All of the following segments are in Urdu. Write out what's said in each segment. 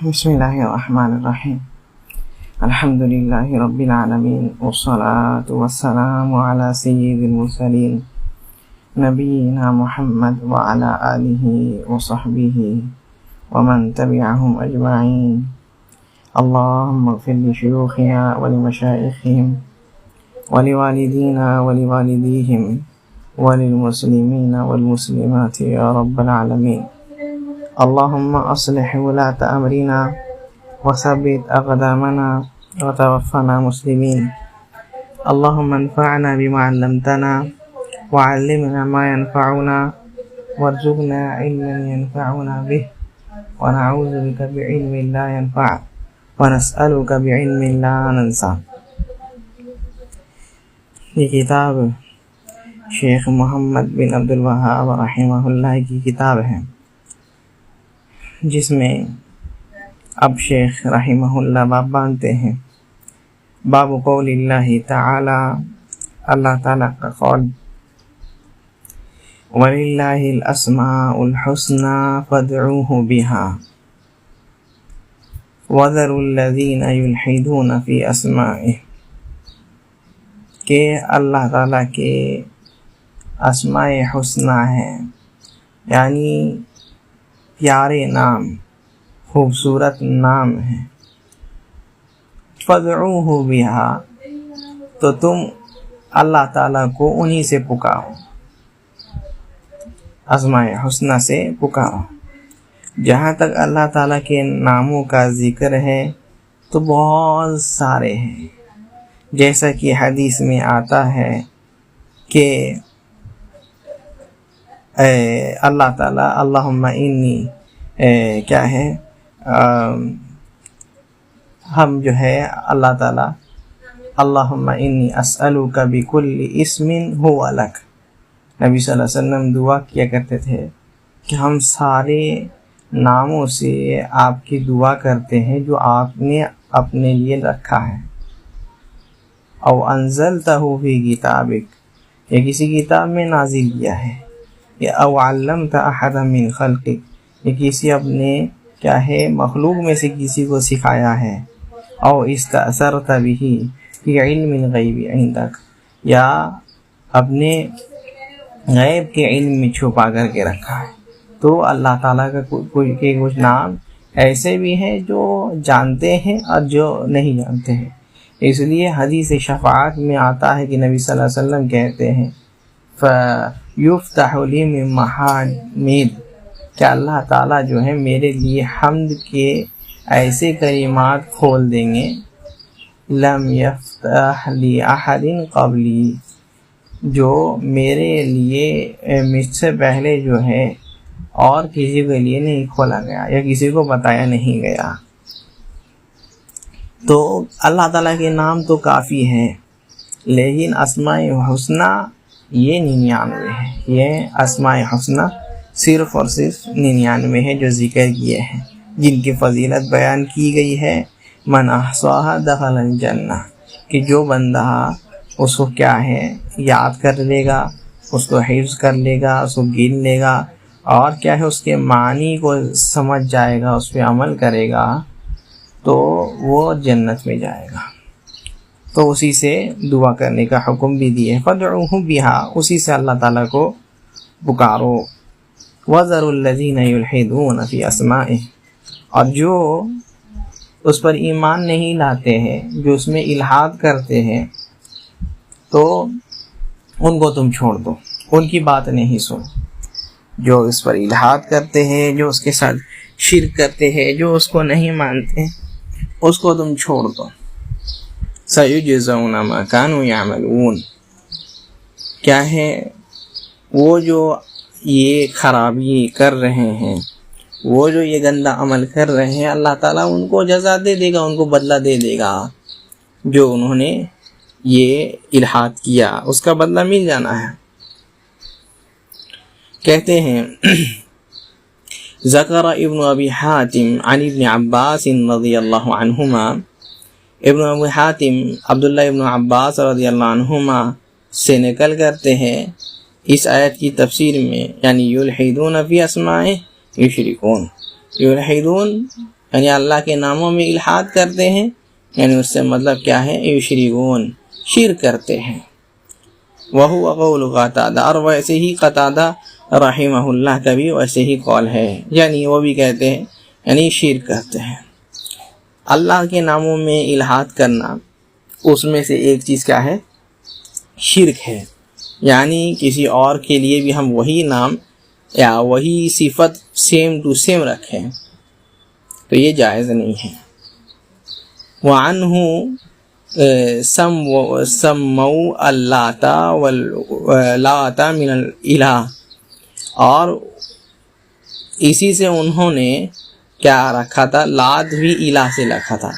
بسم الله الرحمن الرحيم. الحمد لله رب العالمين، والصلاة والسلام على سيد المرسلين نبينا محمد وعلى آله وصحبه ومن تبعهم أجمعين. اللهم اغفر لشيوخنا ولمشايخهم ولوالدينا ولوالديهم وللمسلمين والمسلمات يا رب العالمين. اللهم أصلح ولاة أمرنا وثبت أقدامنا وتوفنا مسلمين. اللهم انفعنا بما علمتنا وعلمنا ما ينفعنا وارزقنا علما ينفعنا به ونعوذ بك بعلم لا ينفع ونسألك بعلم لا ننسى. یہ کتاب شیخ محمد بن عبد الوہاب رحمہ اللہ کی کتاب ہے، جس میں اب شیخ رحمہ اللہ باب باندھتے ہیں. باب قول اللہ تعالی، اللہ تعالیٰ کا قول، وَلِلَّهِ الْأَسْمَاءُ الْحُسْنَى فَادْعُوهُ بِهَا وَذَرُوا الَّذِينَ يُلْحِدُونَ فِي أَسْمَائِهِ، کہ اللہ تعالیٰ کے اسماء حسنہ ہیں، یعنی پیارے نام، خوبصورت نام ہیں. فَادْعُوهُ بِهَا، تو تم اللہ تعالیٰ کو انہی سے پکارو، اسماء حسنہ سے پکارو. جہاں تک اللہ تعالیٰ کے ناموں کا ذکر ہے تو بہت سارے ہیں، جیسا کہ حدیث میں آتا ہے کہ اللہ تعالیٰ اللہم انی کیا ہے، ہم جو ہے اللہ تعالیٰ اللہم انی اسألک بکل اسم ہو لک، نبی صلی اللہ علیہ وسلم دعا کیا کرتے تھے کہ ہم سارے ناموں سے آپ کی دعا کرتے ہیں جو آپ نے اپنے لیے رکھا ہے. او انزلتہ فی کتابک، یا کسی کتاب میں نازل کیا ہے، یا او علمت احد من خلقک، یا کسی اپنے کیا ہے مخلوق میں سے کسی کو سکھایا ہے. او استأثرت بہ فی علم الغیب عندک، یا اپنے غیب کے علم میں چھپا کر کے رکھا ہے. تو اللہ تعالیٰ کا کچھ نام ایسے بھی ہیں جو جانتے ہیں اور جو نہیں جانتے ہیں. اس لیے حدیث شفاعت میں آتا ہے کہ نبی صلی اللہ علیہ وسلم کہتے ہیں فَيُفْتَحُ لِي مِن مَحَامِدٍ، کہ اللہ تعالیٰ جو ہے میرے لیے حمد کے ایسے کلمات کھول دیں گے لَمْ يَفْتَحْ لِي أَحَدٍ قَبْلِي، جو میرے لیے مجھ سے پہلے جو ہے اور کسی کے لیے نہیں کھولا گیا یا کسی کو بتایا نہیں گیا. تو اللہ تعالیٰ کے نام تو کافی ہیں، لیکن اسماء حسنہ یہ 99 ہے. یہ اسماء حسنہ صرف اور صرف 99 ہے جو ذکر کیے ہیں، جن کی فضیلت بیان کی گئی ہے. من احصاها دخل الجنہ، کہ جو بندہ اس کو کیا ہے یاد کر لے گا، اس کو حفظ کر لے گا، اس کو گن لے گا، اور کیا ہے اس کے معنی کو سمجھ جائے گا، اس پہ عمل کرے گا، تو وہ جنت میں جائے گا. تو اسی سے دعا کرنے کا حکم بھی دیے. فَادْعُوهُ بِهَا، اسی سے اللہ تعالیٰ کو پکارو. وَذَرُوا الَّذِينَ يُلْحِدُونَ فِي أَسْمَائِهِ، اور جو اس پر ایمان نہیں لاتے ہیں، جو اس میں الحاد کرتے ہیں، تو ان کو تم چھوڑ دو، ان کی بات نہیں سنو. جو اس پر الحاد کرتے ہیں، جو اس کے ساتھ شرک کرتے ہیں، جو اس کو نہیں مانتے، اس کو تم چھوڑ دو. سَيُجْزَوْنَ مَا كَانُوا يَعْمَلُونَ، کیا ہے وہ جو یہ خرابی کر رہے ہیں، وہ جو یہ گندا عمل کر رہے ہیں، اللہ تعالیٰ ان کو جزا دے دے گا، ان کو بدلہ دے دے گا. جو انہوں نے یہ الحاد کیا اس کا بدلہ مل جانا ہے. کہتے ہیں ذکر ابن ابی حاتم عن ابن عباس رضی اللہ عنہما، ابن ابی حاتم عبداللہ ابن عباس رضی اللہ عنہما سے نقل کرتے ہیں اس آیت کی تفسیر میں، یعنی یلحدون فی اسمائہ یشرکون، یلحدون یعنی اللہ کے ناموں میں الحاد کرتے ہیں، یعنی اس سے مطلب کیا ہے، یشرکون، شرک کرتے ہیں۔ وہو قول قتادہ، اور ویسے ہی قتادہ رحمہ اللہ کا بھی ویسے ہی قول ہے، یعنی وہ بھی کہتے ہیں یعنی شرک کرتے ہیں۔ اللہ کے ناموں میں الحاد کرنا، اس میں سے ایک چیز کیا ہے، شرک ہے، یعنی کسی اور کے لیے بھی ہم وہی نام یا وہی صفت سیم ٹو سیم رکھیں تو یہ جائز نہیں ہے۔ وعنہ سموا اللاۃ واللاۃ من الہ، اور اسی سے انہوں نے کیا رکھا تھا، لات بھی الہ سے رکھا تھا،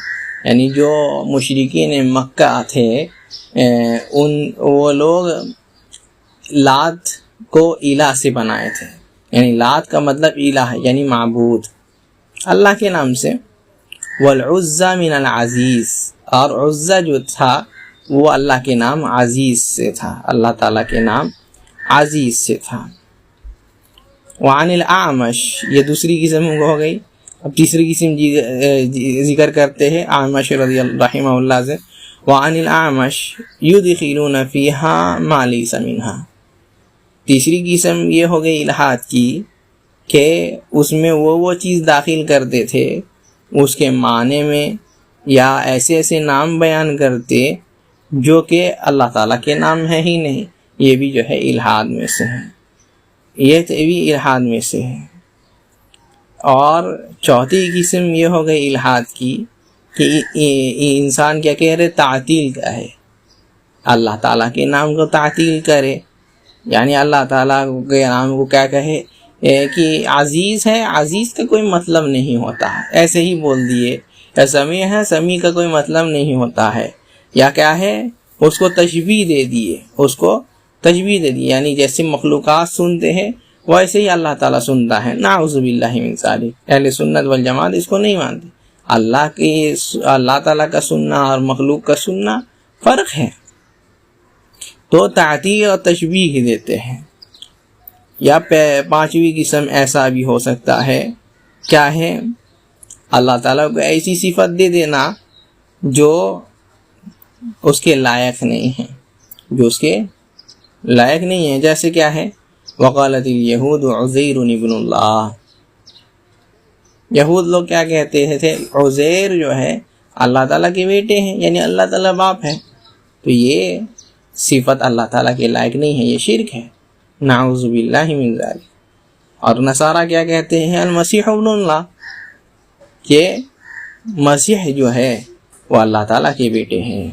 یعنی جو مشرکین مکہ تھے وہ لوگ لات کو الہ سے بنائے تھے، یعنی لات کا مطلب الہ ہے یعنی معبود اللہ کے نام سے۔ والعزى من العزیز، اور عزہ جو تھا وہ اللہ کے نام عزیز سے تھا، اللہ تعالیٰ کے نام عزیز سے تھا۔ وعن الاعمش، یہ دوسری قسم ہو گئی۔ اب تیسری قسم ذکر کرتے ہیں اعمش رضی اللہ رحمہ اللہ سے۔ وعن الاعمش یدخلون فیہا ما لیس منہا، تیسری قسم یہ ہو گئی الحاد کی کہ اس میں وہ چیز داخل کرتے تھے اس کے معنی میں، یا ایسے ایسے نام بیان کرتے جو کہ اللہ تعالیٰ کے نام ہے ہی نہیں، یہ بھی جو ہے الحاد میں سے ہے، یہ بھی الحاد میں سے ہے۔ اور چوتھی قسم یہ ہو گئی الحاد کی کہ انسان کیا کہہ رہے، تعطیل کا ہے، اللہ تعالیٰ کے نام کو تعطیل کرے، یعنی اللہ تعالیٰ کے نام کو کیا کہے کہ عزیز ہے، عزیز کا کوئی مطلب نہیں ہوتا ہے، ایسے ہی بول دیے، یا سمیع ہے، سمیع کا کوئی مطلب نہیں ہوتا ہے، یا کیا ہے اس کو تشبیہ دے دیے، اس کو تشبیہ دے دیے، یعنی جیسے مخلوقات سنتے ہیں ویسے ہی اللہ تعالیٰ سنتا ہے۔ نعوذ باللہ من ذالک، اہل سنت والجماعت اس کو نہیں مانتے، اللہ تعالیٰ کا سننا اور مخلوق کا سننا فرق ہے، تو تعطیل اور تشبیہ دیتے ہیں۔ یا پانچویں قسم ایسا بھی ہو سکتا ہے، کیا ہے، اللہ تعالیٰ کو ایسی صفت دے دینا جو اس کے لائق نہیں ہے، جو اس کے لائق نہیں ہے، جیسے کیا ہے، وقالت الیہود عزیر ابن اللہ، یہود لوگ کیا کہتے تھے، عزیر جو ہے اللہ تعالیٰ کے بیٹے ہیں، یعنی اللہ تعالیٰ باپ ہے، تو یہ صفت اللہ تعالیٰ کے لائق نہیں ہے، یہ شرک ہے، نعوذ باللہ من ذالک۔ اور نصارہ کیا کہتے ہیں، المسیح ابن اللہ، کہ مسیح جو ہے وہ اللہ تعالیٰ کے بیٹے ہیں،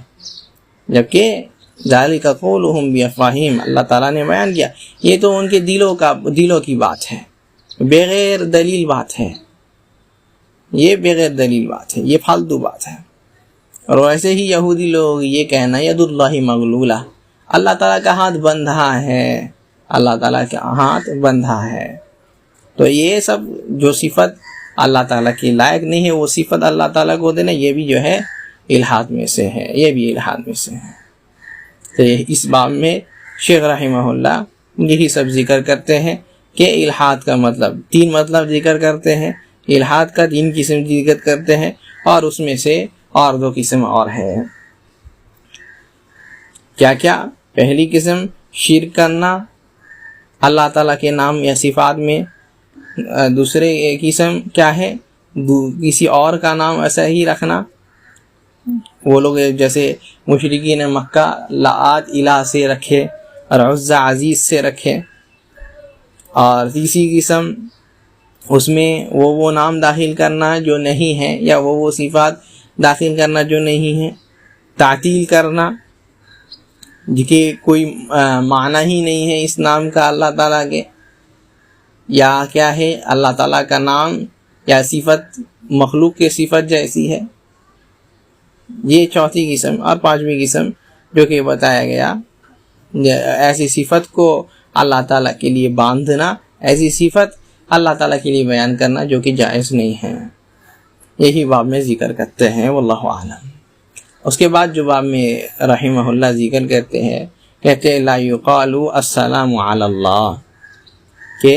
جبکہ ذالک قولہم بافواہہم، اللہ تعالیٰ نے بیان کیا یہ تو ان کے دلوں کی بات ہے، بغیر دلیل بات ہے، یہ بغیر دلیل بات ہے، یہ فالتو بات ہے۔ اور ویسے ہی یہودی لوگ یہ کہنا ید اللہ مغلولہ، اللہ تعالیٰ کا ہاتھ بندھا ہے، اللہ تعالیٰ کا ہاتھ بندھا ہے، تو یہ سب جو صفت اللہ تعالیٰ کی لائق نہیں ہے وہ صفت اللہ تعالیٰ کو دینا، یہ بھی جو ہے الحاد میں سے ہے، یہ بھی الحاد میں سے ہے۔ تو اس باب میں شیخ رحمہ اللہ یہی سب ذکر کرتے ہیں کہ الحاد کا مطلب 3 مطلب ذکر کرتے ہیں، الحاد کا 3 قسم ذکر کرتے ہیں، اور اس میں سے اور 2 قسم اور ہے۔ کیا کیا؟ پہلی قسم شرک کرنا اللہ تعالیٰ کے نام یا صفات میں، دوسرے قسم کیا ہے، کسی اور کا نام ایسا ہی رکھنا، وہ لوگ جیسے مشرکین مکہ لات الہ سے رکھے اور عزہ عزیز سے رکھے۔ اور تیسری قسم اس میں وہ نام داخل کرنا جو نہیں ہے، یا وہ صفات داخل کرنا جو نہیں ہے، تعطیل کرنا جس کے کوئی معنی ہی نہیں ہے اس نام کا اللہ تعالیٰ کے، یا کیا ہے اللہ تعالیٰ کا نام یا صفت مخلوق کے صفت جیسی ہے، یہ چوتھی قسم۔ اور 5ویں قسم جو کہ بتایا گیا، ایسی صفت کو اللہ تعالیٰ کے لیے باندھنا، ایسی صفت اللہ تعالیٰ کے لیے بیان کرنا جو کہ جائز نہیں ہے، یہی باب میں ذکر کرتے ہیں، واللہ اعلم۔ اس کے بعد جو باب میں رحمہ اللہ ذکر کرتے ہیں، کہتے ہیں لا یقال السلام علی اللہ، کہ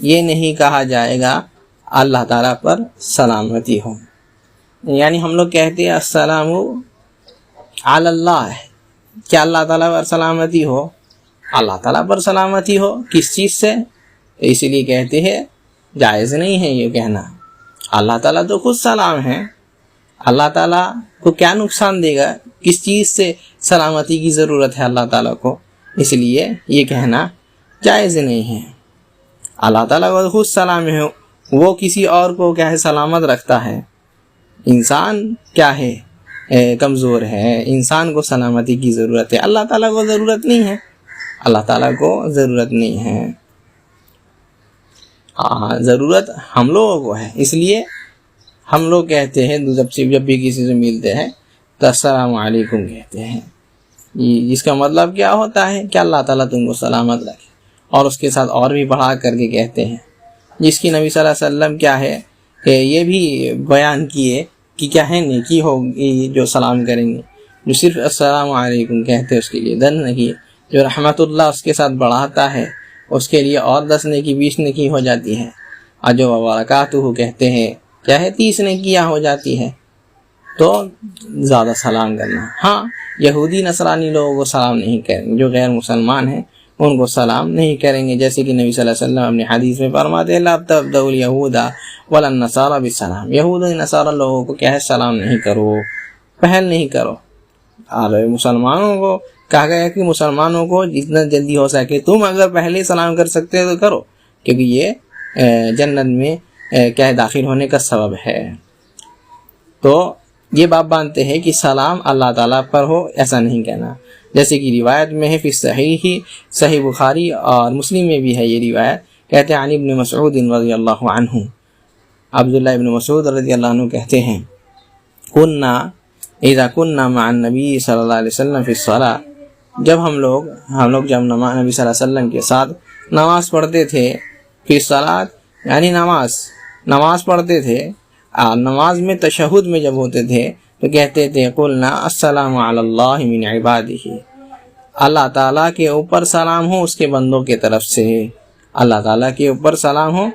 یہ نہیں کہا جائے گا اللہ تعالیٰ پر سلامتی ہو. یعنی ہم لوگ کہتے ہیں السلام علی اللہ، کیا اللہ تعالیٰ پر سلامتی ہو؟ اللہ تعالیٰ پر سلامتی ہو. کس چیز سے؟ اسی لیے کہتے ہیں جائز نہیں ہے یہ کہنا. اللہ تعالیٰ تو خود سلام ہے، اللہ تعالیٰ کو کیا نقصان دے گا؟ کس چیز سے سلامتی کی ضرورت ہے اللہ تعالیٰ کو؟ اس لیے یہ کہنا جائز نہیں ہے. اللہ تعالیٰ کو خود سلام ہے، وہ کسی اور کو کیا ہے سلامت رکھتا ہے. انسان کیا ہے کمزور ہے، انسان کو سلامتی کی ضرورت ہے، اللہ تعالیٰ کو ضرورت نہیں ہے. اللہ تعالیٰ کو ضرورت نہیں ہے. ضرورت ہم لوگوں کو ہے. اس لیے ہم لوگ کہتے ہیں جب بھی کسی سے ملتے ہیں تو السلام علیکم کہتے ہیں. اس کا مطلب کیا ہوتا ہے کہ اللہ تعالیٰ تم کو سلامت رکھے. اور اس کے ساتھ اور بھی بڑھا کر کے کہتے ہیں، جس کی نبی صلی اللہ علیہ وسلم کیا ہے کہ یہ بھی بیان کیے کہ کیا ہے نیکی ہوگی جو سلام کریں گے. جو صرف السلام علیکم کہتے ہیں اس کے لیے 10 نیکی، جو رحمت اللہ اس کے ساتھ بڑھاتا ہے اس کے لیے اور 10 نیکی 20 نیکی ہو جاتی ہے. اور جو وبرکاتہ کہتے ہیں کیا ہے 30 نیکیاں ہو جاتی ہے. تو زیادہ سلام کرنا. ہاں یہودی نصرانی لوگوں کو سلام نہیں کریں گے، جو غیر مسلمان ہیں ان کو سلام نہیں کریں گے، جیسے کہ نبی صلی اللہ علیہ وسلم اپنی حدیث میں فرماتے ہیں لا تبدؤوا الیہود ولا النصارى بالسلام. یہود و نصارہ لوگوں کو کیا ہے سلام نہیں کرو، پہل نہیں کرو. اور مسلمانوں کو کہا گیا کہ مسلمانوں کو جتنا جلدی ہو سکے تم اگر پہلے سلام کر سکتے ہو تو کرو، کیونکہ یہ جنت میں کیا ہے داخل ہونے کا سبب ہے. تو یہ بات مانتے ہیں کہ سلام اللہ تعالیٰ پر ہو، ایسا نہیں کہنا. جیسے کہ روایت میں ہے فی صحیح بخاری اور مسلم میں بھی ہے یہ روایت. کہتے ہیں عن ابن مسعود رضی اللہ عنہ، عبداللہ ابن مسعود رضی اللہ عنہ کہتے ہیں اذا کننا مع النبی صلی اللہ علیہ وسلم فی الصلاۃ، جب ہم لوگ جب نبی صلی اللہ علیہ وسلم کے ساتھ نماز پڑھتے تھے، فی الصلاۃ یعنی نماز پڑھتے تھے، نماز میں تشہد میں جب ہوتے تھے تو کہتے تھے قلنا السلام علی اللہ من عبادہ، اللہ تعالیٰ کے اوپر سلام ہو اس کے بندوں کے طرف سے. اللہ تعالیٰ کے اوپر سلام ہو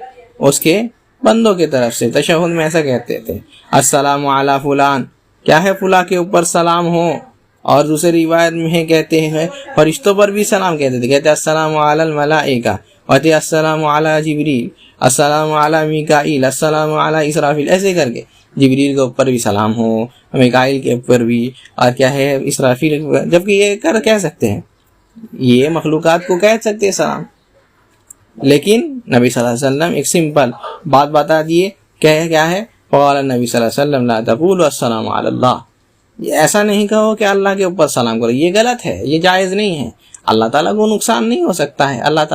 اس کے بندوں کی طرف سے. تشہد میں ایسا کہتے تھے السلام علی فلان، کیا ہے فلاں کے اوپر سلام ہو. اور دوسری روایت میں کہتے ہیں فرشتوں پر بھی سلام کہتے تھے، کہتے السلام علی الملائکہ، کہتے السلام علی جبریل، السلام علی میکائیل، السلام علی اسرافیل، ایسے کر کے جبریل کے اوپر بھی سلام ہو، میکائیل کے اوپر بھی، اور کیا ہے اسرافیل کے اوپر. جبکہ یہ کہہ سکتے ہیں، یہ مخلوقات کو کہہ سکتے ہیں سلام، لیکن نبی صلی اللہ علیہ وسلم ایک سمپل بات بتا دیے. کیا ہے قال النبی صلی اللہ علیہ وسلم لا تقولوا السلام علی اللہ، ایسا نہیں کہو کہ اللہ کے اوپر سلام کرو، یہ غلط ہے، یہ جائز نہیں ہے. اللہ تعالیٰ کو نقصان نہیں ہو سکتا ہے، اللہ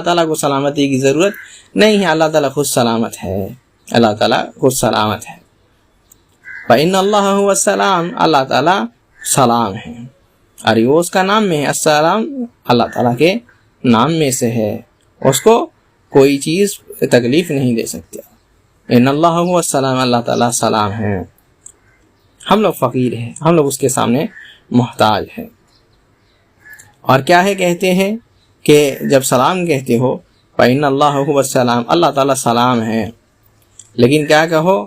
تعالیٰ کو سلامتی کی ضرورت نہیں ہے. اللہ تعالیٰ خود سلامت ہے، اللہ تعالیٰ خود سلامت ہے. فإن اللہ هو السلام، اللہ تعالیٰ سلام ہے، اور یہ اس کا نام میں ہے. السلام اللہ تعالیٰ کے نام میں سے ہے، اس کو کوئی چیز تکلیف نہیں دے سکتی. ان اللہ هو السلام، اللہ تعالیٰ سلام ہے. ہم لوگ فقیر ہیں، ہم لوگ اس کے سامنے محتاج ہیں. اور کیا ہے کہتے ہیں کہ جب سلام کہتے ہو فإن اللہ هو السلام، اللہ تعالیٰ سلام ہے، لیکن کیا کہو،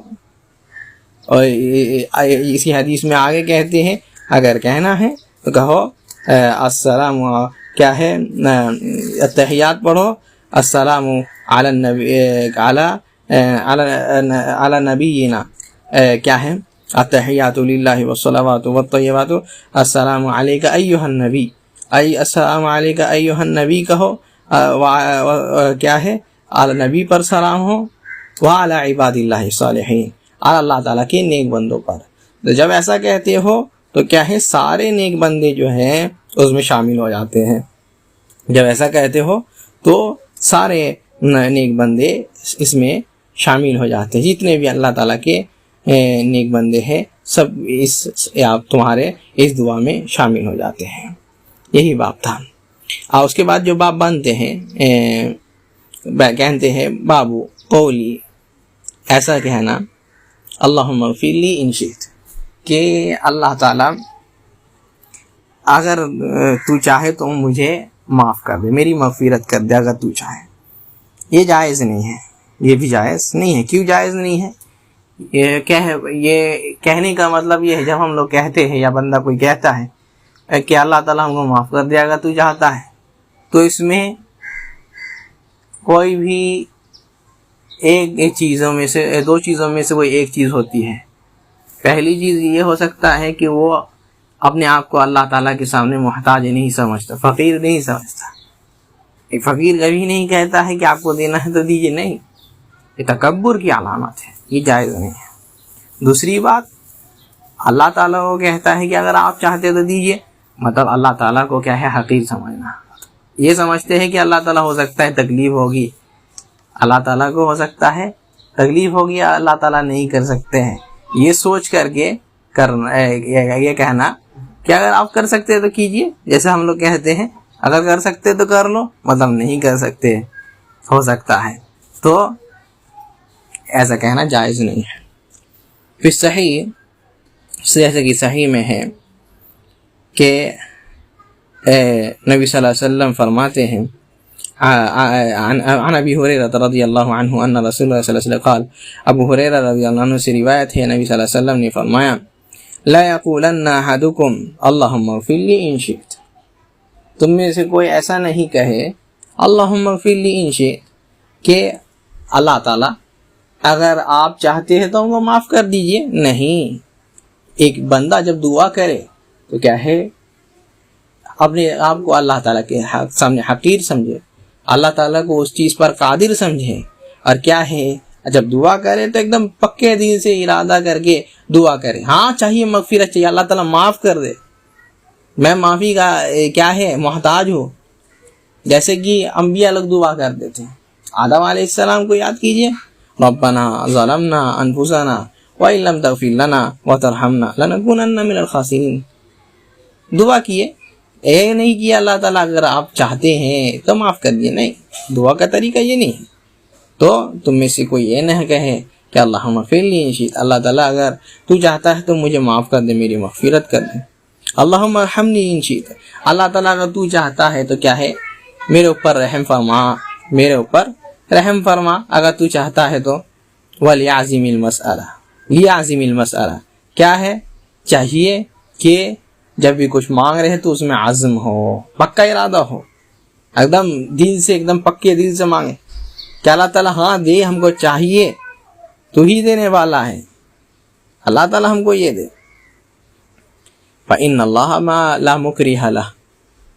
اور اسی حدیث میں آگے کہتے ہیں اگر کہنا ہے تو کہو السلام، کیا ہے التحیات پڑھو، السلام علی النبی علی نبینا، کیا ہے التحیات للہ والصلوات والطیبات، السلام علیک ایھا النبی، السلام علیک ایھا النبی کہو. کیا ہے نبی پر سلام ہو، وعلی عباد اللہ الصالحین، اور اللہ تعالیٰ کے نیک بندوں پر. تو جب ایسا کہتے ہو تو کیا ہے سارے نیک بندے جو ہیں اس میں شامل ہو جاتے ہیں. جب ایسا کہتے ہو تو سارے نیک بندے اس میں شامل ہو جاتے ہیں، جتنے بھی اللہ تعالیٰ کے نیک بندے ہیں سب تمہارے اس دعا میں شامل ہو جاتے ہیں. یہی باب تھا. اور اس کے بعد جو باب بنتے ہیں کہتے ہیں بابو قولی، ایسا کہنا اللہم اغفر لی ان شئت، کہ اللہ تعالیٰ اگر تو چاہے تو مجھے معاف کر دے، میری مغفرت کر دے اگر تو چاہے. یہ جائز نہیں ہے، یہ بھی جائز نہیں ہے. کیوں جائز نہیں ہے؟ یہ کہنے کا مطلب یہ ہے، جب ہم لوگ کہتے ہیں یا بندہ کوئی کہتا ہے کہ اللہ تعالیٰ ہم کو معاف کر دے اگر تو چاہتا ہے، تو اس میں کوئی بھی ایک چیزوں میں سے، دو چیزوں میں سے کوئی ایک چیز ہوتی ہے. پہلی چیز یہ ہو سکتا ہے کہ وہ اپنے آپ کو اللہ تعالیٰ کے سامنے محتاج نہیں سمجھتا، فقیر نہیں سمجھتا. ایک فقیر کبھی نہیں کہتا ہے کہ آپ کو دینا ہے تو دیجیے، نہیں، یہ تکبر کی علامت ہے، یہ جائز نہیں ہے. دوسری بات، اللہ تعالیٰ کو کہتا ہے کہ اگر آپ چاہتے تو دیجیے، مطلب اللہ تعالیٰ کو کیا ہے، حقیر سمجھنا. یہ سمجھتے ہیں کہ اللہ تعالیٰ ہو سکتا ہے تکلیف ہوگی، اللہ تعالیٰ کو ہو سکتا ہے تکلیف ہوگی، اللہ تعالیٰ نہیں کر سکتے ہیں. یہ سوچ کر کے کرنا، یہ کہنا کہ اگر آپ کر سکتے تو کیجیے. جیسے ہم لوگ کہتے ہیں اگر کر سکتے تو کر لو، مطلب نہیں کر سکتے ہو سکتا ہے، تو ایسا کہنا جائز نہیں ہے. پھر صحیح، جیسے کہ صحیح میں ہے کہ نبی صلی اللہ علیہ وسلم فرماتے ہیں، عن ابی ہریرہ رضی اللہ عنہ ان رسول اللہ صلی اللہ علیہ وسلم قال، ابو ہریرہ رضی اللہ عنہ سے روایت ہے، نبی صلی اللہ علیہ وسلم نے فرمایا، لا یقولن احدکم اللہم اغفر لی ان شئت، تم میں سے کوئی ایسا نہیں کہے اللہم اغفر لی ان شئت کہ اللہ تعالیٰ اگر آپ چاہتے ہیں تو ہم کو معاف کر دیجئے. نہیں، ایک بندہ جب دعا کرے تو کیا ہے، اپنے آپ کو اللہ تعالیٰ کے سامنے حقیر سمجھے، اللہ تعالیٰ کو اس چیز پر قادر سمجھے، اور کیا ہے جب دعا کرے تو ایک دم پکے دل سے ارادہ کر کے دعا کرے. ہاں چاہیے مغفرت چاہیے، اللہ تعالیٰ معاف کر دے، میں معافی کا کیا ہے محتاج ہوں. جیسے کہ انبیاء لوگ دعا کرتے تھے. آدم علیہ السلام کو یاد کیجئے، ربنا ظلمنا انفسنا وان لم تغفر لنا وترحمنا لنکونن من الخاسرین. دعا کیے، یہ نہیں کیا اللہ تعالیٰ اگر آپ چاہتے ہیں تو معاف کر دیے، نہیں، دعا کا طریقہ یہ نہیں ہے. تو تم میں سے کوئی یہ نہ کہے کہ اللہم اغفر لی ان شئت، اللہ تعالیٰ اگر تو چاہتا ہے تو مجھے معاف کر دے، میری مغفرت کر دے. اللہم ارحمنی ان شئت، اللہ تعالیٰ اگر تو چاہتا ہے تو کیا ہے، میرے اوپر رحم فرما، میرے اوپر رحم فرما اگر تو چاہتا ہے تو. ولیعزم المسئلہ، لیعزم المسئلہ کیا ہے، چاہیے کہ جب بھی کچھ مانگ رہے تو اس میں عزم ہو، پکا ارادہ ہو، ایک دم دل سے، ایک دم پکے دل سے مانگے کہ اللہ تعالیٰ ہاں دے، ہم کو چاہیے، تو ہی دینے والا ہے، اللہ تعالیٰ ہم کو یہ دے. فإن اللہ ما لا مکرہ لہ،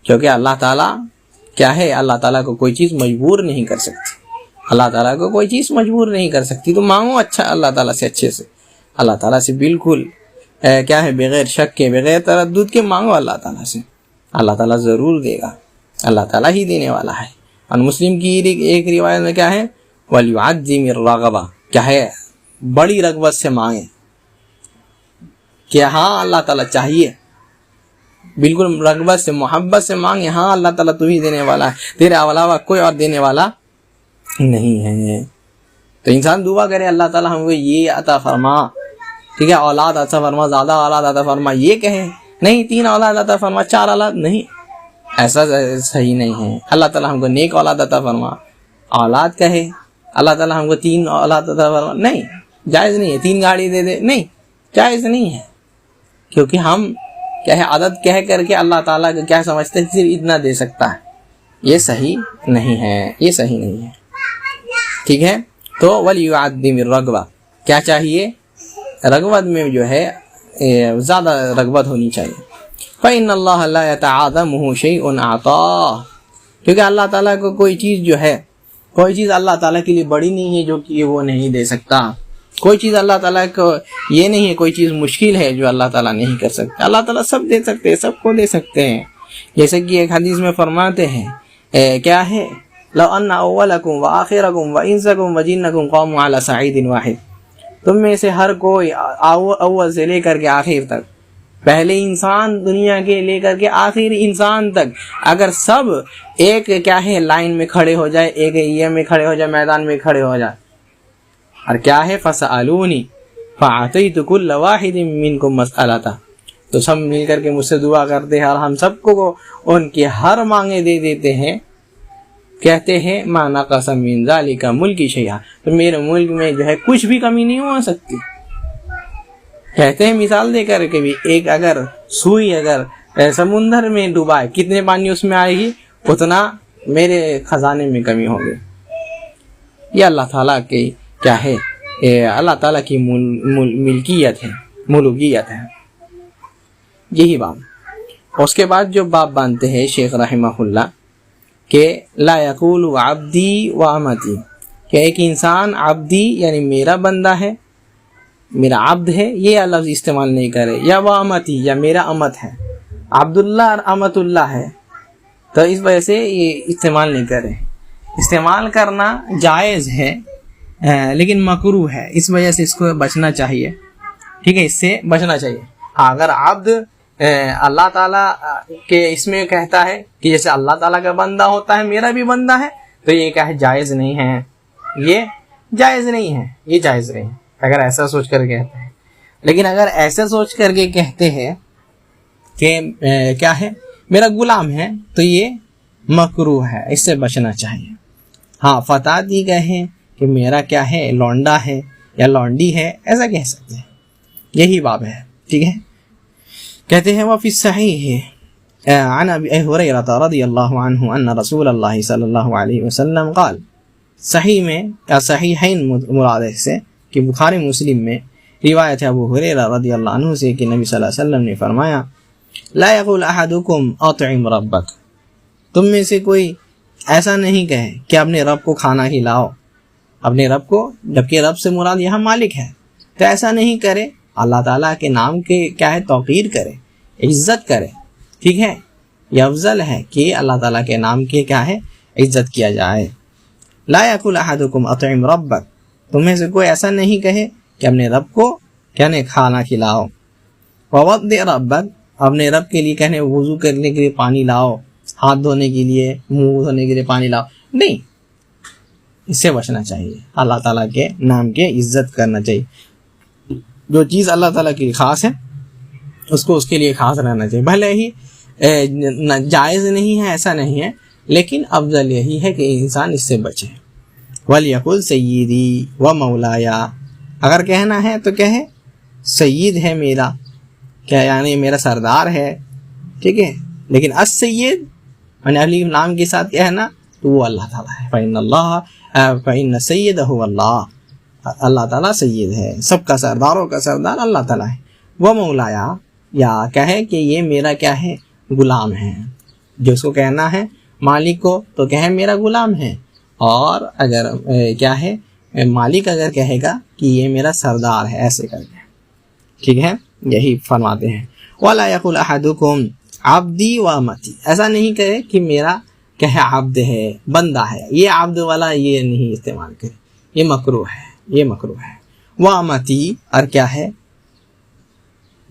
کیونکہ اللہ تعالیٰ کیا ہے، اللہ تعالیٰ کو کوئی چیز مجبور نہیں کر سکتی، اللہ تعالیٰ کو کوئی چیز مجبور نہیں کر سکتی. تو مانگو اچھا اللہ تعالیٰ سے، اچھے سے، اللہ تعالیٰ سے بالکل کیا ہے، بغیر شک کے، بغیر تردد کے مانگو اللہ تعالیٰ سے، اللہ تعالیٰ ضرور دے گا، اللہ تعالیٰ ہی دینے والا ہے. اور مسلم کی ایک روایت میں کیا ہے، وَلْيُعَدِّمِ الرَّغَبَةَ، کیا ہے، بڑی رغبت سے مانگے کہ ہاں اللہ تعالیٰ چاہیے، بالکل رغبت سے، محبت سے مانگے، ہاں اللہ تعالیٰ تو ہی دینے والا ہے، تیرے علاوہ کوئی اور دینے والا نہیں ہے. تو انسان دعا کرے اللہ تعالیٰ ہم کو یہ عطا فرما، ٹھیک ہے، اولاد عطا فرما، زیادہ اولاد عطا فرما، یہ کہیں نہیں 3 اولاد عطا فرما، 4 اولاد، نہیں، ایسا صحیح نہیں ہے. اللہ تعالیٰ ہم کو نیک اولاد عطا فرما، اولاد کہے اللہ تعالیٰ ہم کو 3 اولاد عطا فرما، نہیں، جائز نہیں ہے. 3 گاڑی دے دے، نہیں، جائز نہیں ہے. کیونکہ ہم کیا ہے، عدد کہہ کر کے اللہ تعالیٰ کو کیا سمجھتے ہیں، صرف اتنا دے سکتا ہے، یہ صحیح نہیں ہے، یہ صحیح نہیں ہے. ٹھیک ہے، تو وَلْيُعَدِّمِ الرَّغْبَةَ، کیا چاہیے، رغبت میں جو ہے زیادہ رغبت ہونی چاہیے. فَإِنَّ اللَّهَ لَا يَتَعَاظَمُهُ شَيْءٌ أَعْطَاهُ، کیونکہ اللہ تعالیٰ کو کوئی چیز جو ہے، کوئی چیز اللہ تعالیٰ کے لیے بڑی نہیں ہے جو کہ وہ نہیں دے سکتا. کوئی چیز اللہ تعالیٰ کو یہ نہیں ہے، کوئی چیز مشکل ہے جو اللہ تعالیٰ نہیں کر سکتے. اللہ تعالیٰ سب دے سکتے ہیں، سب کو دے سکتے ہیں. جیسے کہ ایک حدیث میں فرماتے ہیں، کیا ہے، لو ان اولکم وآخرکم وانسکم وجنکم قاموا علی صعید واحد، تم میں سے ہر کوئی اول سے لے کر کے آخر تک، پہلے انسان دنیا کے لے کر کے آخر انسان تک، اگر سب ایک کیا ہے لائن میں کھڑے ہو جائے، ایک یہ میں کھڑے ہو جائے، میدان میں کھڑے ہو جائے، اور کیا ہے، فسألونی فأعطیت کل واحد منکم مسألۃ، تو سب مل کر کے مجھ سے دعا کرتے ہیں اور ہم سب کو ان کی ہر مانگے دے دیتے ہیں. کہتے ہیں ما نقص من ذلک ملکی شیئا، تو میرے ملک میں جو ہے کچھ بھی کمی نہیں ہو سکتی. کہتے ہیں مثال دے کر کہ بھی ایک اگر سوئی اگر سمندر میں ڈوبائے کتنے پانی اس میں آئے گی اتنا میرے خزانے میں کمی ہوگی. یہ اللہ تعالیٰ کی کیا ہے، اللہ تعالیٰ کی ملکیت ہے، ملوکیت ہے. یہی بات. اس کے بعد جو باب باندھتے ہیں شیخ رحمہ اللہ کہ لا یقول عبدی و امتی، کہ ایک انسان عبدی یعنی میرا بندہ ہے، میرا عبد ہے، یہ لفظ استعمال نہیں کرے، یا وہ امتی یا میرا امت ہے. عبداللہ اور امت اللہ ہے تو اس وجہ سے یہ استعمال نہیں کرے. استعمال کرنا جائز ہے لیکن مکروہ ہے، اس وجہ سے اس کو بچنا چاہیے. ٹھیک ہے، اس سے بچنا چاہیے. اگر عبد اللہ تعالیٰ کے اس میں کہتا ہے کہ جیسے اللہ تعالیٰ کا بندہ ہوتا ہے میرا بھی بندہ ہے، تو یہ کیا ہے، جائز نہیں ہے، یہ جائز نہیں ہے، یہ جائز نہیں ہے اگر ایسا سوچ کر کہتے ہیں. لیکن اگر ایسا سوچ کر کے کہتے ہیں کہ کیا ہے میرا غلام ہے تو یہ مکروہ ہے، اس سے بچنا چاہیے. ہاں فتاتی کہیں کہ میرا کیا ہے لونڈا ہے یا لونڈی ہے، ایسا کہہ سکتے ہیں. یہی باب ہے. ٹھیک ہے. کہتے ہیں وفی الصحیح عن ابی ہریرہ رضی اللہ عنہ ان رسول اللہ صلی اللہ علیہ وسلم قال، صحیح میں یا صحیحین مراد سے کہ بخاری مسلم میں روایت ہے ابو ہریرہ رضی اللہ عنہ سے کہ نبی صلی اللہ علیہ وسلم نے فرمایا لا یقول احدکم اطعم ربک، تم میں سے کوئی ایسا نہیں کہے کہ اپنے رب کو کھانا کھلاؤ، اپنے رب کو، جبکہ رب سے مراد یہاں مالک ہے، تو ایسا نہیں کرے. اللہ تعالیٰ کے نام کے کیا ہے توقیر کرے، عزت کرے. ٹھیک ہے، یہ افضل ہے کہ اللہ تعالیٰ کے نام کے کیا ہے عزت کیا جائے. لا یقول احدکم اطعم ربک، تمہیں سے کوئی ایسا نہیں کہے کہ اپنے رب کو کہنے کھانا کھلاؤ. ووضع ربک، اپنے رب کے لیے کہنے وضو کرنے کے لیے پانی لاؤ، ہاتھ دھونے کے لیے، منہ دھونے کے لیے پانی لاؤ، نہیں، اس سے بچنا چاہیے. اللہ تعالیٰ کے نام کے عزت کرنا چاہیے. جو چیز اللہ تعالیٰ کی خاص ہے اس کو اس کے لیے خاص رہنا چاہیے. بھلے ہی جائز نہیں ہے ایسا نہیں ہے، لیکن افضل یہی ہے کہ انسان اس سے بچے. وَلْيَقُلْ سَيِّدِي وَمَوْلَايَا، اگر کہنا ہے تو کہے سید ہے میرا، کیا یعنی میرا سردار ہے. ٹھیک ہے، لیکن السید یعنی الف نام کے ساتھ کہنا تو وہ اللہ تعالیٰ ہے. فَإِنَّ سَيِّدَهُ اللَّهُ، اللہ تعالیٰ سید ہے، سب کا سرداروں کا سردار اللہ تعالیٰ ہے. وہ مولایا، یا کہے کہ یہ میرا کیا ہے غلام ہے. جو اس کو کہنا ہے مالک کو تو کہے میرا غلام ہے، اور اگر کیا ہے مالک اگر کہے گا کہ یہ میرا سردار ہے، ایسے کر کے. ٹھیک ہے، یہی فرماتے ہیں. وَلَا يَقُلْ أَحَدُكُمْ عَبْدِي وَأَمَتِي، ایسا نہیں کہے کہ میرا کہے عبد ہے، بندہ ہے. یہ عبد والا یہ نہیں استعمال کرے، یہ مکروہ ہے، یہ مکروہ ہے. وَأَمَتِي، اور کیا ہے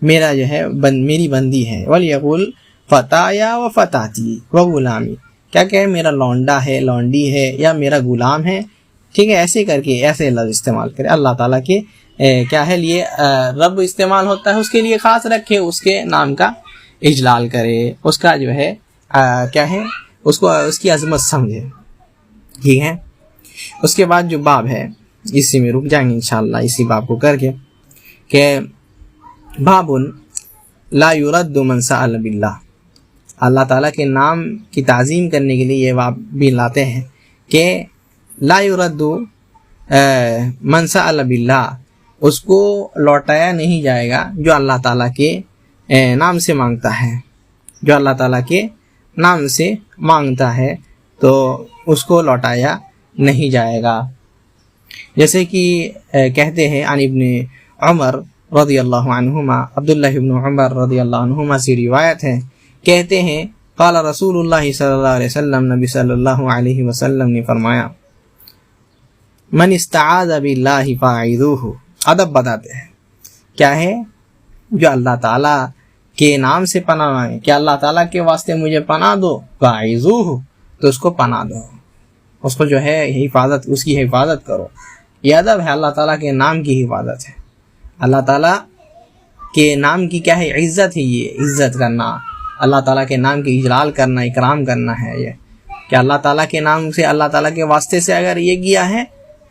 میرا جو ہے میری بندی ہے. وَلْيَقُلْ فَتَايَا وَفَتَاتِي وَغُلَامِي، کیا کہ میرا لونڈا ہے، لونڈی ہے، یا میرا غلام ہے. ٹھیک ہے، ایسے کر کے ایسے لفظ استعمال کرے. اللہ تعالیٰ کے کیا ہے لیے رب استعمال ہوتا ہے، اس کے لیے خاص رکھے، اس کے نام کا اجلال کرے، اس کا جو ہے کیا ہے اس کو اس کی عظمت سمجھے. ٹھیک ہے. اس کے بعد جو باب ہے اسی میں رک جائیں گے انشاءاللہ، اسی باب کو کر کے کہ باب لا يرد من سأل باللہ، اللہ تعالیٰ کے نام کی تعظیم کرنے کے لیے یہ باب بھی لاتے ہیں کہ لا يرد من سأل باللہ، اس کو لوٹایا نہیں جائے گا جو اللہ تعالیٰ کے نام سے مانگتا ہے. جو اللہ تعالیٰ کے نام سے مانگتا ہے تو اس کو لوٹایا نہیں جائے گا. جیسے کہ کہتے ہیں عن ابن عمر رضی اللہ عنہما، عبداللہ ابن عمر رضی اللہ عنہما سے روایت ہے، کہتے ہیں قال رسول اللہ صلی اللہ علیہ وسلم، نبی صلی اللہ علیہ وسلم نے فرمایا من استعاذ باللہ فاعذوہ، ادب بتاتے ہیں کیا ہے جو اللہ تعالیٰ کے نام سے پناہ مانگے کہ اللہ تعالیٰ کے واسطے مجھے پناہ دو، فاعذوہ، تو اس کو پناہ دو، اس کو جو ہے حفاظت، اس کی حفاظت کرو. یہ ادب ہے، اللہ تعالیٰ کے نام کی حفاظت ہے. اللہ تعالیٰ کے نام کی کیا ہے عزت ہے، یہ عزت کرنا، اللہ تعالیٰ کے نام کی اجلال کرنا، اکرام کرنا ہے یہ. کہ اللہ تعالیٰ کے نام سے، اللہ تعالیٰ کے واسطے سے اگر یہ کیا ہے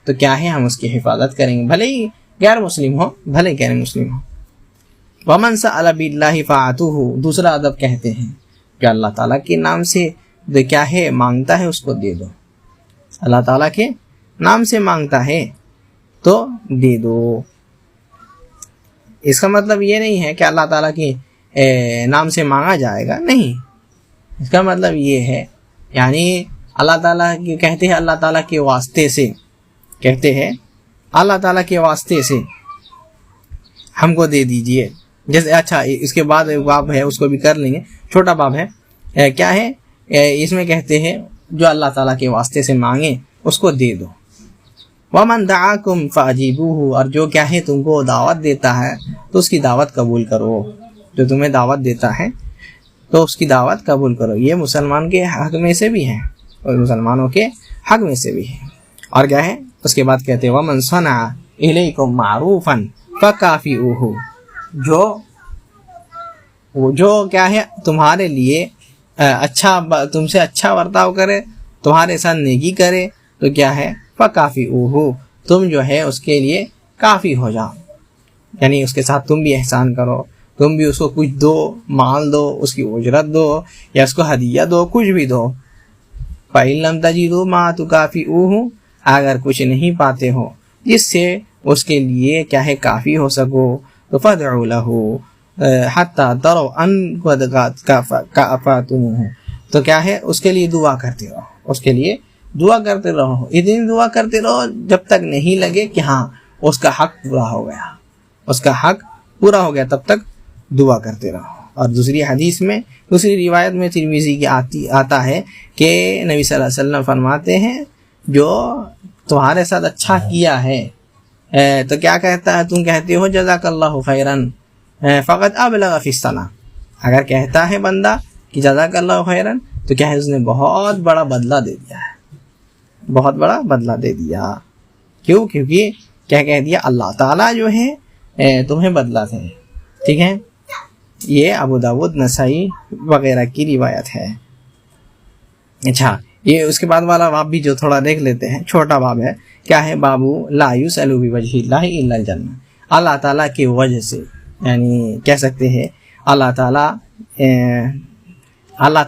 تو کیا ہے، ہم اس کی حفاظت کریں گے، بھلے ہی غیر مسلم ہو، بھلے غیر مسلم ہو۔ وَمَنْ سَأَلَ بِاللَّهِ فَأَعْطُوهُ، دوسرا ادب کہتے ہیں کہ اللہ تعالیٰ کے نام سے کیا ہے مانگتا ہے اس کو دے دو، اللہ تعالیٰ کے نام سے مانگتا ہے تو دے دو۔ اس کا مطلب یہ نہیں ہے کہ اللہ تعالیٰ کے نام سے مانگا جائے گا، نہیں، اس کا مطلب یہ ہے یعنی اللہ تعالیٰ کے کہتے ہیں اللہ تعالیٰ کے واسطے سے، کہتے ہیں اللہ تعالیٰ کے واسطے سے ہم کو دے دیجئے۔ جیسے اچھا اس کے بعد ایک باب ہے اس کو بھی کر لیں گے، چھوٹا باب ہے، کیا ہے اس میں کہتے ہیں جو اللہ تعالیٰ کے واسطے سے مانگے اس کو دے دو۔ وَمَنْ دَعَاكُمْ فَأَجِيبُوهُ، اور جو کیا ہے تم کو دعوت دیتا ہے تو اس کی دعوت قبول کرو، جو تمہیں دعوت دیتا ہے تو اس کی دعوت قبول کرو۔ یہ مسلمان کے حق میں سے بھی ہے اور مسلمانوں کے حق میں سے بھی ہے۔ اور کیا ہے اس کے بعد کہتے ہیں وَمَنْ صَنَعَ إِلَيْكُمْ مَعْرُوفًا فَكَافِئُوهُ، جو کیا ہے تمہارے لیے اچھا، تم سے اچھا برتاؤ کرے، تمہارے ساتھ نیکی کرے تو کیا ہے فَكَافِئُوهُ، تم جو ہے اس کے لیے کافی ہو جاؤ، یعنی اس کے ساتھ تم بھی احسان کرو، تم بھی اس کو کچھ دو، مال دو، اس کی اجرت دو یا اس کو ہدیہ دو، کچھ بھی دو۔ فَإِن لَمْ تَجِدُوا مَا تُكَافِئُوهُ، اگر کچھ نہیں پاتے ہو جس سے اس کے لیے کیا ہے کافی ہو سکو تو فَادْعُوا لَهُ حَتَّى تَرَوْا أَنْ قَدْ كَافَأْتُمُوهُ، تو کیا ہے اس کے لیے دعا کرتے رہو، اس کے لیے دعا کرتے رہو، اتنی دعا کرتے رہو جب تک نہیں لگے کہ ہاں اس کا حق پورا ہو گیا، اس کا حق پورا ہو گیا، تب تک دعا کرتے رہو۔ اور دوسری حدیث میں، دوسری روایت میں ترمذی کی آتا ہے کہ نبی صلی اللہ علیہ وسلم فرماتے ہیں جو تمہارے ساتھ اچھا کیا ہے تو کیا کہتا ہے، تم کہتے ہو جزاک اللہ خیرن فقط ابلغ فی الصلاۃ، اگر کہتا ہے بندہ کہ جزاک اللہ خیرن تو کیا ہے اس نے بہت بڑا بدلہ دے دیا ہے، بہت بڑا بدلہ دے دیا۔ کیوں؟ کیونکہ کیا کہہ دیا، اللہ تعالیٰ جو ہے تمہیں بدلہ دے، ٹھیک ہے۔ یہ ابو داؤد، نسائی وغیرہ کی روایت ہے۔ اچھا یہ اس کے بعد والا باب بھی جو تھوڑا دیکھ لیتے ہیں، چھوٹا باب ہے، کیا ہے، بابو لا یسأل بوجہ اللہ الا الجنہ، اللہ تعالیٰ کی وجہ سے، یعنی کہہ سکتے ہیں اللہ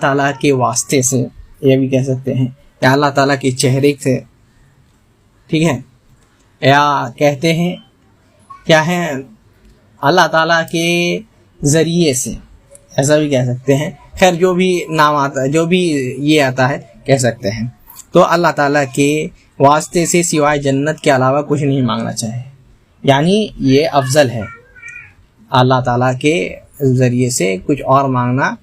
تعالیٰ کے واسطے سے، یہ بھی کہہ سکتے ہیں یا اللہ تعالیٰ کے چہرے سے، ٹھیک ہے، یا کہتے ہیں کیا ہے اللہ تعالیٰ کے ذریعے سے، ایسا بھی کہہ سکتے ہیں، خیر جو بھی نام آتا ہے، جو بھی یہ آتا ہے کہہ سکتے ہیں۔ تو اللہ تعالیٰ کے واسطے سے سوائے جنت کے علاوہ کچھ نہیں مانگنا چاہیے، یعنی یہ افضل ہے، اللہ تعالیٰ کے ذریعے سے کچھ اور مانگنا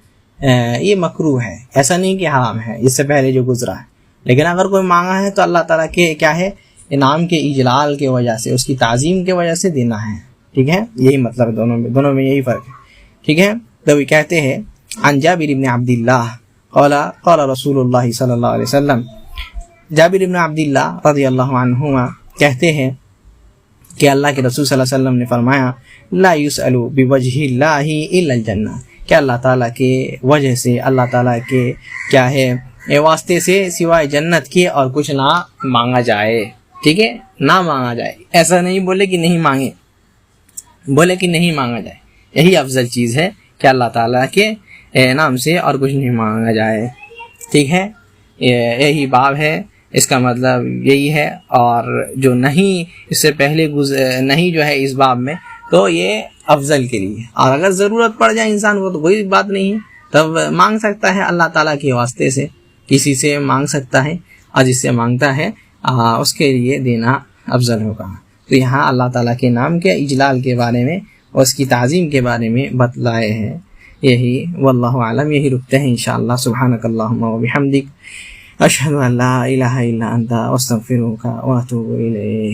یہ مکروہ ہے، ایسا نہیں کہ حرام ہے، اس سے پہلے جو گزرا ہے، لیکن اگر کوئی مانگا ہے تو اللہ تعالیٰ کے کیا ہے انعام کے اجلال کے وجہ سے، اس کی تعظیم کے وجہ سے دینا ہے، ٹھیک ہے، یہی مطلب ہے، دونوں میں یہی فرق ہے، ٹھیک ہے۔ تو وہ کہتے ہیں عن جابر بن عبداللہ قال رسول اللہ صلی اللہ علیہ وسلم، جابر بن عبداللہ رضی اللہ عنہما کہتے ہیں کہ اللہ کے رسول صلی اللہ علیہ وسلم نے فرمایا لا یسأل بوجہ اللہ الا الجنہ، کہ اللہ تعالیٰ کے وجہ سے، اللہ تعالیٰ کے کیا ہے واسطے سے سوائے جنت کے اور کچھ نہ مانگا جائے، ٹھیک ہے، نہ مانگا جائے، ایسا نہیں بولے کہ نہیں مانگے، بولے کہ نہیں مانگا جائے، یہی افضل چیز ہے کہ اللہ تعالیٰ کے نام سے اور کچھ نہیں مانگا جائے، ٹھیک ہے، یہی باب ہے، اس کا مطلب یہی ہے۔ اور جو نہیں اس سے پہلے نہیں جو ہے اس باب میں، تو یہ افضل کے لیے، اور اگر ضرورت پڑ جائے انسان کو تو کوئی بات نہیں، تب مانگ سکتا ہے اللہ تعالیٰ کے واسطے سے، کسی سے مانگ سکتا ہے، اور جس سے مانگتا ہے اس کے لیے دینا افضل ہوگا۔ تو یہاں اللہ تعالیٰ کے نام کے اجلال کے بارے میں اور اس کی تعظیم کے بارے میں بتلائے ہیں، یہی واللہ اعلم، یہی رکتے ہیں انشاءاللہ۔ سبحانک اللہم و بحمدک، اشہد ان لا الہ الا انت، استغفرک و اتوب الیک۔